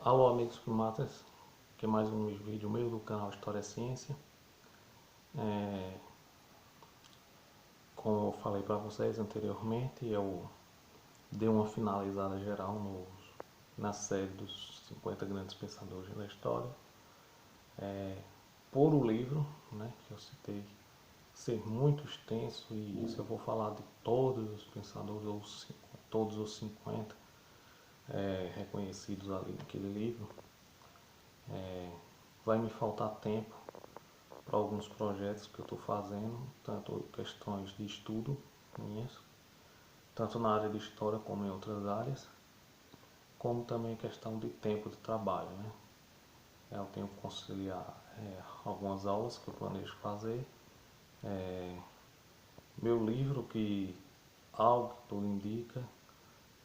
Alô amigos primatas, que é mais um vídeo meu do canal História Ciência. Como eu falei para vocês anteriormente, eu dei uma finalizada geral na série dos 50 grandes pensadores da história, por o livro, né, que eu citei ser muito extenso, e se eu vou falar de todos os pensadores, ou todos os 50 reconhecidos ali naquele livro, vai me faltar tempo para alguns projetos que eu estou fazendo, tanto questões de estudo minhas, tanto na área de história como em outras áreas, como também questão de tempo de trabalho, né? Eu tenho que conciliar algumas aulas que eu planejo fazer, meu livro que, algo que tudo indica,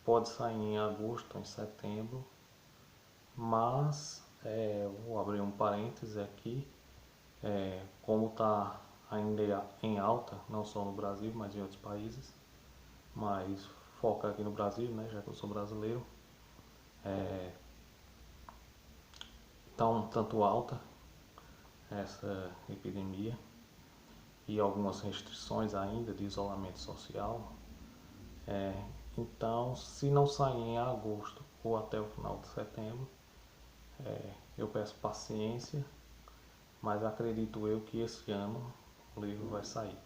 pode sair em agosto ou em setembro, mas vou abrir um parêntese aqui, como está ainda em alta, não só no Brasil, mas em outros países, mas foca aqui no Brasil, né, já que eu sou brasileiro, tão tanto alta essa epidemia e algumas restrições ainda de isolamento social. Então, se não sair em agosto ou até o final de setembro, eu peço paciência, mas acredito eu que esse ano o livro vai sair.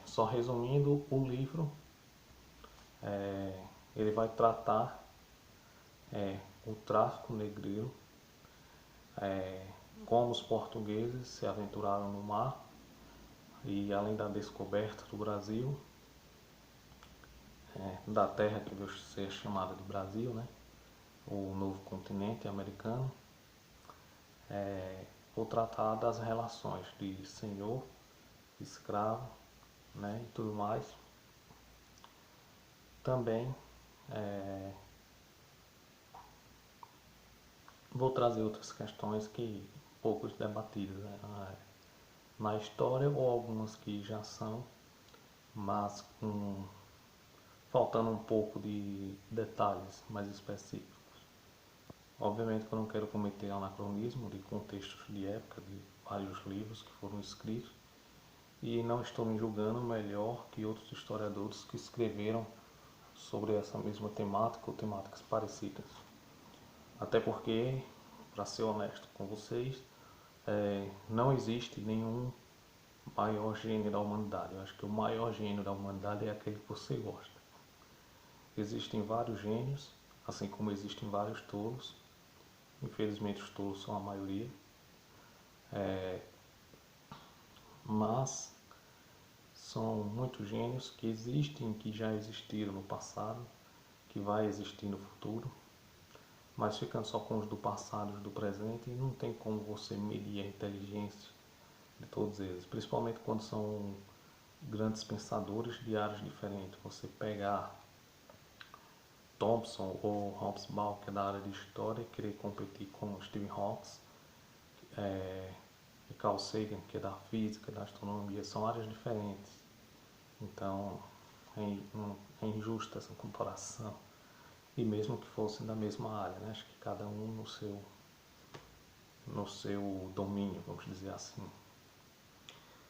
Só resumindo, o livro ele vai tratar o tráfico negreiro, como os portugueses se aventuraram no mar e além da descoberta do Brasil, da terra que veio ser chamada de Brasil, né, o novo continente americano, vou tratar das relações de senhor, escravo, né, e tudo mais. Também vou trazer outras questões que poucos debatidas, né, na história, ou algumas que já são, mas faltando um pouco de detalhes mais específicos. Obviamente que eu não quero cometer anacronismo de contextos de época, de vários livros que foram escritos, e não estou me julgando melhor que outros historiadores que escreveram sobre essa mesma temática ou temáticas parecidas. Até porque, para ser honesto com vocês, não existe nenhum maior gênio da humanidade. Eu acho que o maior gênio da humanidade é aquele que você gosta. Existem vários gênios, assim como existem vários tolos. Infelizmente os tolos são a maioria. Mas são muitos gênios que existem, que já existiram no passado, que vai existir no futuro, mas ficando só com os do passado e os do presente, não tem como você medir a inteligência de todos eles, principalmente quando são grandes pensadores de áreas diferentes. Você pegar Thompson ou Hobsbawm, que é da área de história, e querer competir com Stephen Hawking, e Carl Sagan, que é da física, da astronomia, são áreas diferentes. Então é injusta essa comparação. E mesmo que fossem da mesma área, né? Acho que cada um no seu domínio, vamos dizer assim.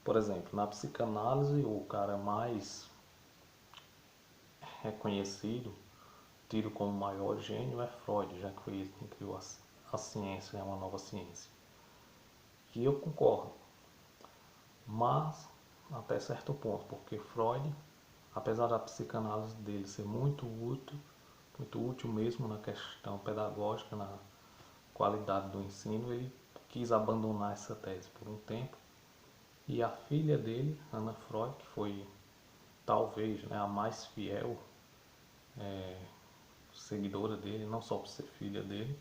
Por exemplo, na psicanálise, o cara mais reconhecido, tido como maior gênio, é Freud, já que foi ele quem criou a ciência, é uma nova ciência. E eu concordo, mas até certo ponto, porque Freud, apesar da psicanálise dele ser muito útil mesmo na questão pedagógica, na qualidade do ensino, ele quis abandonar essa tese por um tempo. E a filha dele, Anna Freud, que foi talvez, né, a mais fiel seguidora dele, não só por ser filha dele,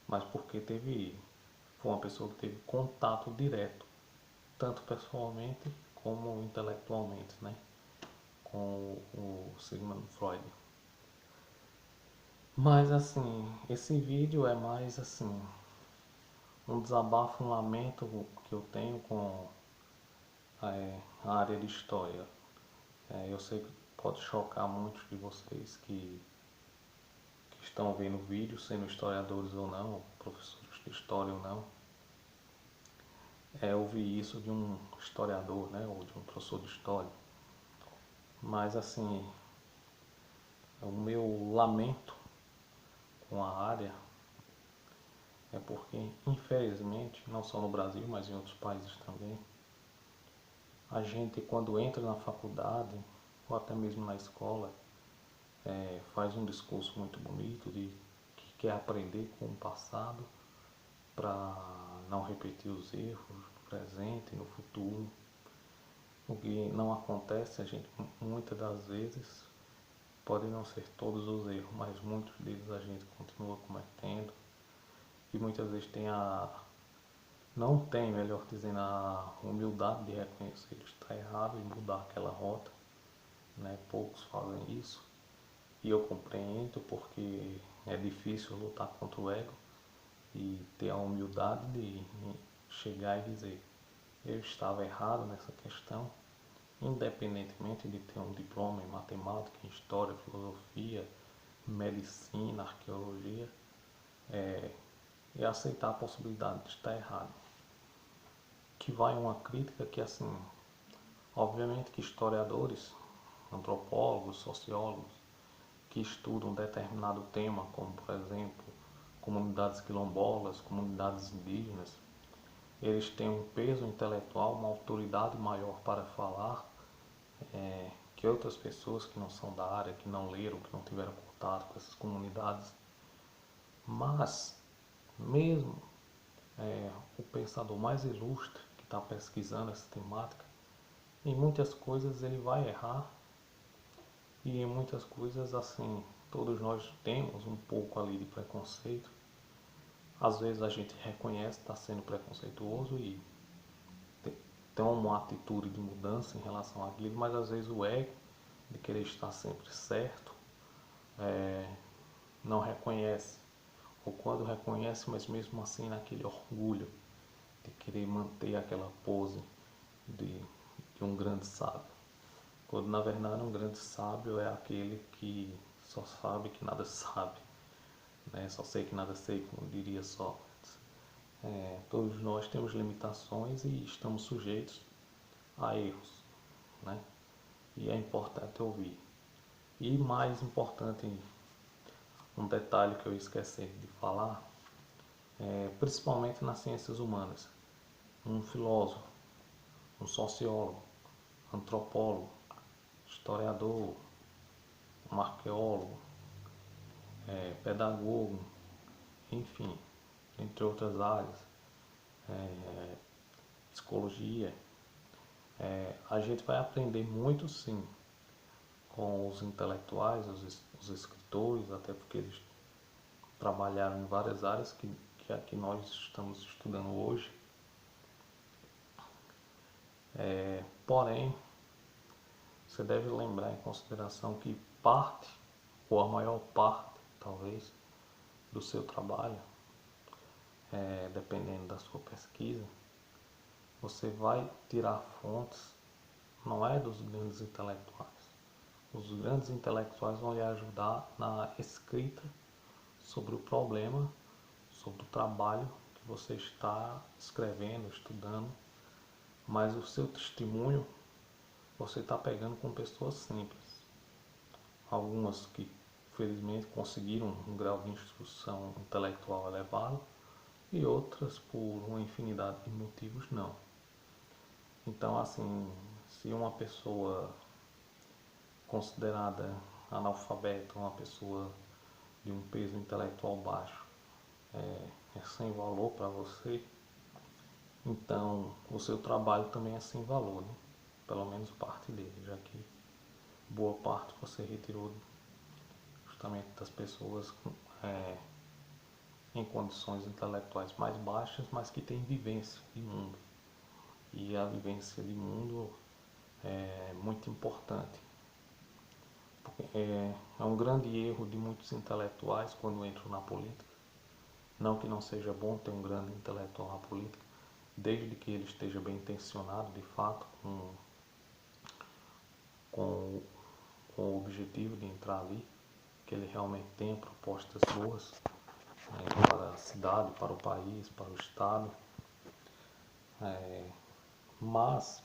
mas porque foi uma pessoa que teve contato direto, tanto pessoalmente como intelectualmente, né, com o Sigmund Freud. Mas assim, esse vídeo é mais assim um desabafo, um lamento que eu tenho com a área de história. Eu sei que pode chocar muitos de vocês que estão vendo o vídeo, sendo historiadores ou não, professores de história ou não, ouvir isso de um historiador, né, ou de um professor de história. Mas assim, o meu lamento com a área é porque, infelizmente, não só no Brasil, mas em outros países também, a gente, quando entra na faculdade ou até mesmo na escola, faz um discurso muito bonito de que quer aprender com o passado para não repetir os erros no presente e no futuro. O que não acontece, a gente muitas das vezes, podem não ser todos os erros, mas muitos deles a gente continua cometendo e muitas vezes não tem, melhor dizendo, a humildade de reconhecer que está errado e mudar aquela rota, né? Poucos fazem isso e eu compreendo porque é difícil lutar contra o ego e ter a humildade de chegar e dizer: eu estava errado nessa questão, independentemente de ter um diploma em matemática, em história, filosofia, medicina, arqueologia, e aceitar a possibilidade de estar errado. Que vai uma crítica que, assim, obviamente que historiadores, antropólogos, sociólogos, que estudam um determinado tema, como por exemplo comunidades quilombolas, comunidades indígenas, eles têm um peso intelectual, uma autoridade maior para falar que outras pessoas que não são da área, que não leram, que não tiveram contato com essas comunidades. Mas, mesmo o pensador mais ilustre que está pesquisando essa temática, em muitas coisas ele vai errar e em muitas coisas, assim, todos nós temos um pouco ali de preconceito. Às vezes a gente reconhece que está sendo preconceituoso e toma uma atitude de mudança em relação àquilo, mas às vezes o ego de querer estar sempre certo não reconhece, ou quando reconhece, mas mesmo assim naquele orgulho de querer manter aquela pose de, de um grande sábio. Quando na verdade um grande sábio é aquele que só sabe que nada sabe, né? Só sei que nada sei, como diria Sócrates. Todos nós temos limitações e estamos sujeitos a erros, né? E é importante ouvir. E mais importante, um detalhe que eu esqueci de falar, principalmente nas ciências humanas, um filósofo, um sociólogo, antropólogo, historiador, um arqueólogo, pedagogo, enfim, entre outras áreas, psicologia, a gente vai aprender muito sim com os intelectuais, os escritores, até porque eles trabalharam em várias áreas que aqui nós estamos estudando hoje. Porém, você deve lembrar em consideração que parte, ou a maior parte, talvez, do seu trabalho, dependendo da sua pesquisa, você vai tirar fontes, não é dos grandes intelectuais. Os grandes intelectuais vão lhe ajudar na escrita sobre o problema, sobre o trabalho que você está escrevendo, estudando, mas o seu testemunho você está pegando com pessoas simples. Algumas que felizmente conseguiram um grau de instrução intelectual elevado e outras por uma infinidade de motivos não. Então, assim, se uma pessoa considerada analfabeta, uma pessoa de um peso intelectual baixo, é sem valor para você, então o seu trabalho também é sem valor, né? Pelo menos parte dele, já que boa parte você retirou justamente das pessoas em condições intelectuais mais baixas, mas que têm vivência de mundo. E a vivência de mundo é muito importante. É um grande erro de muitos intelectuais quando entram na política. Não que não seja bom ter um grande intelectual na política, desde que ele esteja bem intencionado, de fato, com, com o objetivo de entrar ali. que ele realmente tenha propostas boas, para a cidade, para o país, para o estado. Mas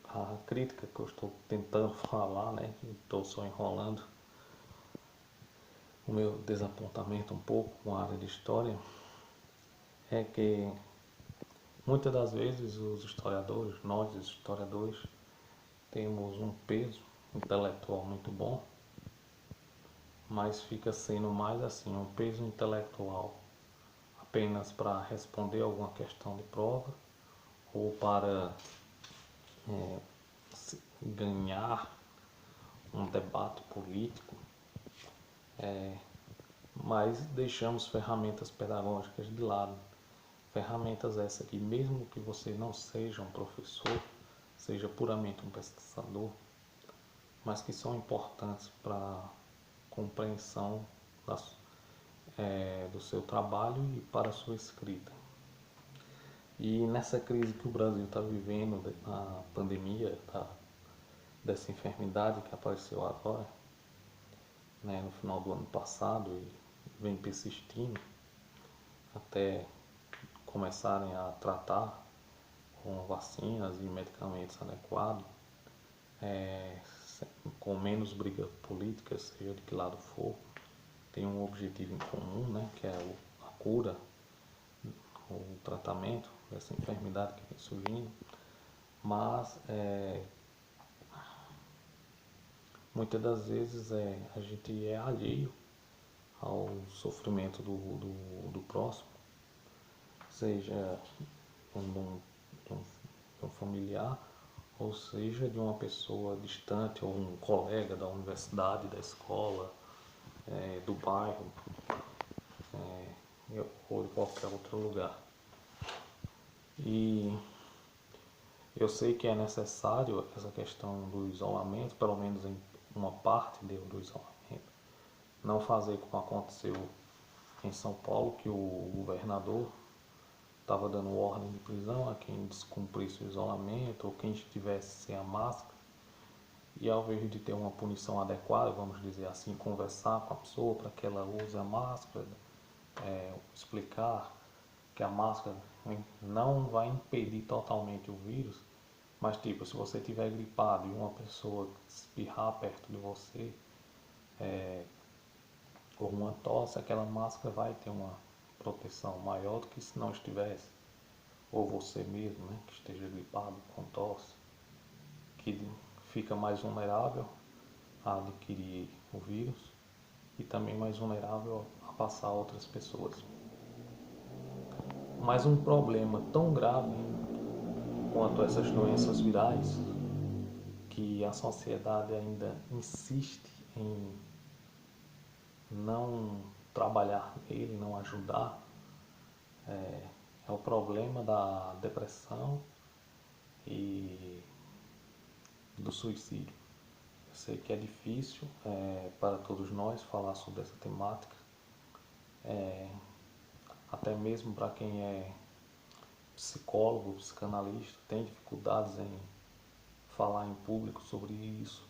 a crítica que eu estou tentando falar, né, estou só enrolando o meu desapontamento um pouco com a área de história, é que muitas das vezes os historiadores, nós historiadores, temos um peso intelectual muito bom, mas fica sendo mais assim, um peso intelectual apenas para responder alguma questão de prova ou para ganhar um debate político, mas deixamos ferramentas pedagógicas de lado. Ferramentas essas que mesmo que você não seja um professor, seja puramente um pesquisador, mas que são importantes para a compreensão do seu trabalho e para a sua escrita. E nessa crise que o Brasil está vivendo, a pandemia dessa enfermidade que apareceu agora, né, no final do ano passado e vem persistindo até começarem a tratar com vacinas e medicamentos adequados, é, com menos briga política, seja de que lado for, tem um objetivo em comum, né, que é a cura, o tratamento dessa enfermidade que vem surgindo, mas muitas das vezes a gente é alheio ao sofrimento do próximo, seja de um familiar, ou seja de uma pessoa distante, ou um colega da universidade, da escola, do bairro, ou de qualquer outro lugar. E eu sei que é necessário essa questão do isolamento, pelo menos em uma parte do isolamento. Não fazer como aconteceu em São Paulo, que o governador estava dando ordem de prisão a quem descumprisse o isolamento ou quem estivesse sem a máscara. E ao invés de ter uma punição adequada, vamos dizer assim, conversar com a pessoa para que ela use a máscara, explicar que a máscara não vai impedir totalmente o vírus, mas tipo, se você tiver gripado e uma pessoa espirrar perto de você, ou uma tosse, aquela máscara vai ter uma proteção maior do que se não estivesse. Ou você mesmo, né, que esteja gripado com tosse, que fica mais vulnerável a adquirir o vírus e também mais vulnerável a passar a outras pessoas. Mas um problema tão grave quanto essas doenças virais, que a sociedade ainda insiste em não trabalhar nele, não ajudar, é o problema da depressão e do suicídio. Eu sei que é difícil para todos nós falar sobre essa temática, até mesmo para quem é psicólogo, psicanalista, tem dificuldades em falar em público sobre isso,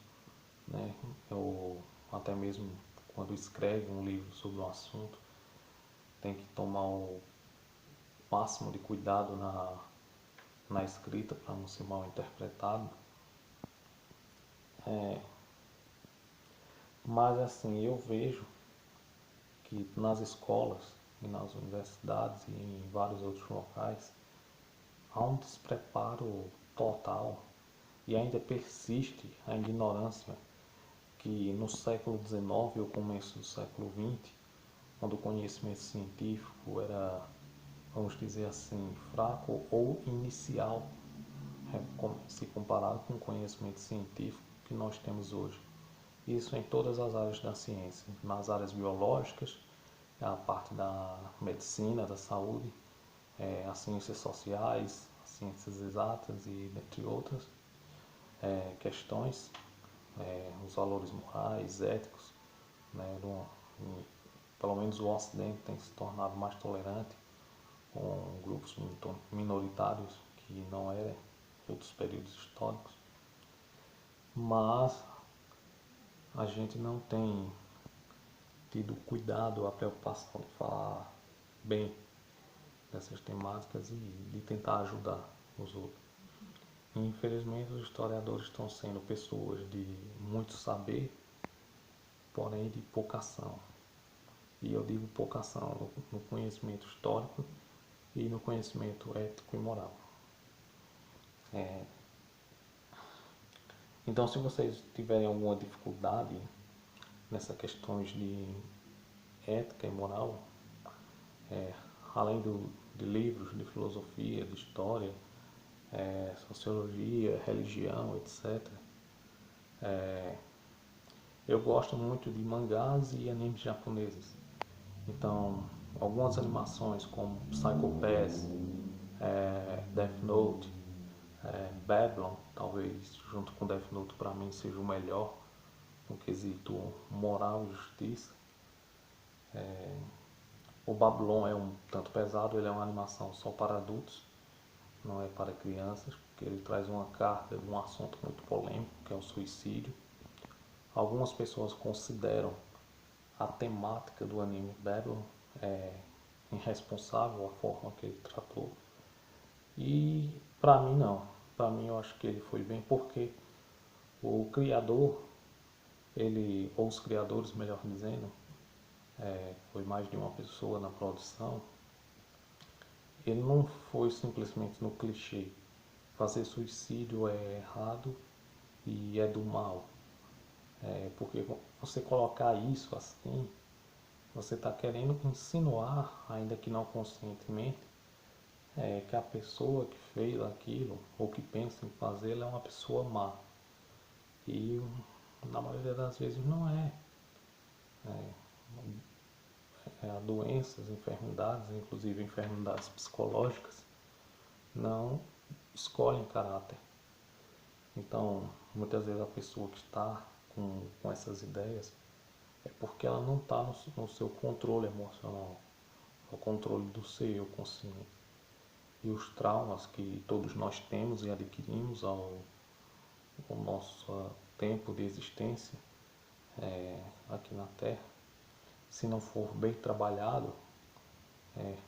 né? Ou até mesmo quando escreve um livro sobre um assunto, tem que tomar o máximo de cuidado na escrita para não ser mal interpretado. Mas assim, eu vejo que nas escolas e nas universidades e em vários outros locais há um despreparo total e ainda persiste a ignorância que no século XIX ou começo do século XX, quando o conhecimento científico era, vamos dizer assim, fraco ou inicial, se comparado com o conhecimento científico que nós temos hoje. Isso em todas as áreas da ciência, nas áreas biológicas, a parte da medicina, da saúde, as ciências sociais, as ciências exatas e dentre outras questões, os valores morais, éticos, né, pelo menos o Ocidente tem se tornado mais tolerante com grupos minoritários que não eram em outros períodos históricos. mas a gente não tem tido cuidado, a preocupação de falar bem dessas temáticas e de tentar ajudar os outros. E, infelizmente, os historiadores estão sendo pessoas de muito saber, porém de pouca ação. E eu digo pouca ação no conhecimento histórico e no conhecimento ético e moral. Então, se vocês tiverem alguma dificuldade nessas questões de ética e moral, além de livros de filosofia, de história, sociologia, religião, etc., eu gosto muito de mangás e animes japoneses. Então, algumas animações como Psycho Pass, Death Note, Babylon, talvez junto com Death Note para mim seja o melhor no quesito moral e justiça. O Babylon é um tanto pesado, ele é uma animação só para adultos, não é para crianças, porque ele traz uma carga de um assunto muito polêmico, que é o suicídio. Algumas pessoas consideram a temática do anime Babylon irresponsável, a forma que ele tratou. E para mim não. Para mim eu acho que ele foi bem porque o criador, ou os criadores, melhor dizendo, foi mais de uma pessoa na produção, ele não foi simplesmente no clichê. Fazer suicídio é errado e é do mal. Porque você colocar isso assim, você está querendo insinuar, ainda que não conscientemente, que a pessoa que fez aquilo ou que pensa em fazê-lo é uma pessoa má. E na maioria das vezes não é. Há doenças, enfermidades, inclusive enfermidades psicológicas, não escolhem caráter. Então, muitas vezes a pessoa que está com essas ideias é porque ela não está no seu controle emocional, no controle do seu eu consciente. E os traumas que todos nós temos e adquirimos ao nosso tempo de existência aqui na Terra, se não for bem trabalhado,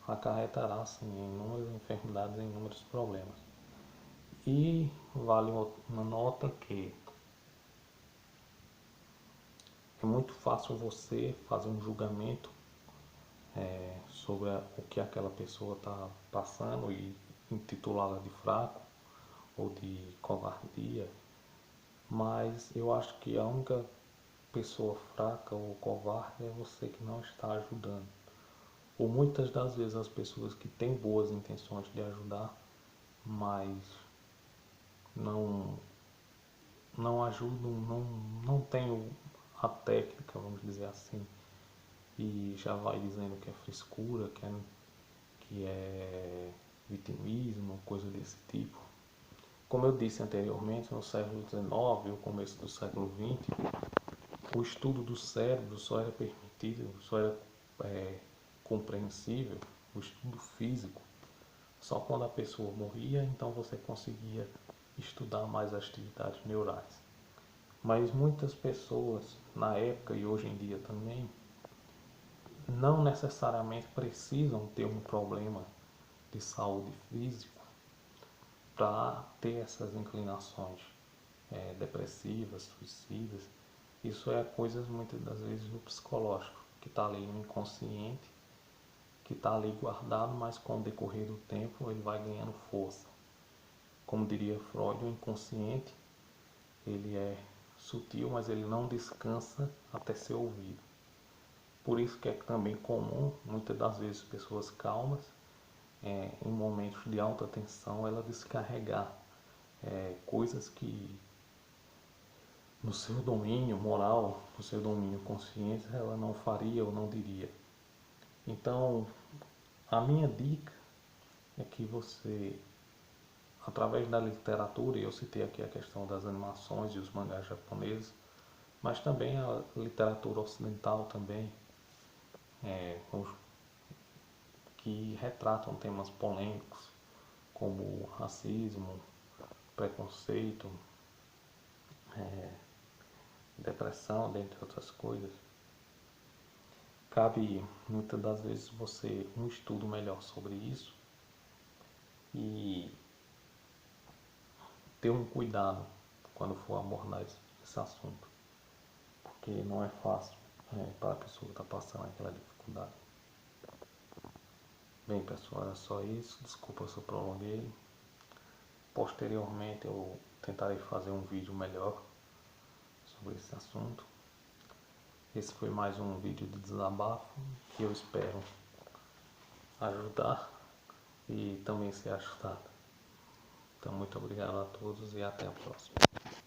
acarretará sim, em inúmeras enfermidades e inúmeros problemas. E vale uma nota que é muito fácil você fazer um julgamento sobre o que aquela pessoa está passando e intitulá-la de fraco ou de covardia, mas eu acho que a única pessoa fraca ou covarde é você que não está ajudando. Ou muitas das vezes as pessoas que têm boas intenções de ajudar, mas não, não ajudam, não têm a técnica, vamos dizer assim, e já vai dizendo que é frescura, que é vitimismo, coisa desse tipo. Como eu disse anteriormente, no século XIX e o começo do século XX, o estudo do cérebro só era permitido, só era compreensível, o estudo físico, só quando a pessoa morria, então você conseguia estudar mais as atividades neurais. Mas muitas pessoas, na época e hoje em dia também, não necessariamente precisam ter um problema de saúde físico para ter essas inclinações depressivas, suicidas. Isso é coisas muitas das vezes do psicológico, que está ali no inconsciente, que está ali guardado, mas com o decorrer do tempo ele vai ganhando força. Como diria Freud, o inconsciente ele é sutil, mas ele não descansa até ser ouvido. Por isso que é também comum, muitas das vezes, pessoas calmas, em momentos de alta tensão, ela descarregar coisas que no seu domínio moral, no seu domínio consciente, ela não faria ou não diria. Então, a minha dica é que você, através da literatura, e eu citei aqui a questão das animações e os mangás japoneses, mas também a literatura ocidental também, que retratam temas polêmicos como racismo, preconceito, depressão, dentre outras coisas, cabe muitas das vezes você um estudo melhor sobre isso e ter um cuidado quando for abordar esse assunto, porque não é fácil para a pessoa que está passando aquela dificuldade. Bem, pessoal, era só isso. Desculpa se eu prolonguei. Posteriormente eu tentarei fazer um vídeo melhor sobre esse assunto. Esse foi mais um vídeo de desabafo que eu espero ajudar e também ser ajudado. Então, muito obrigado a todos e até a próxima.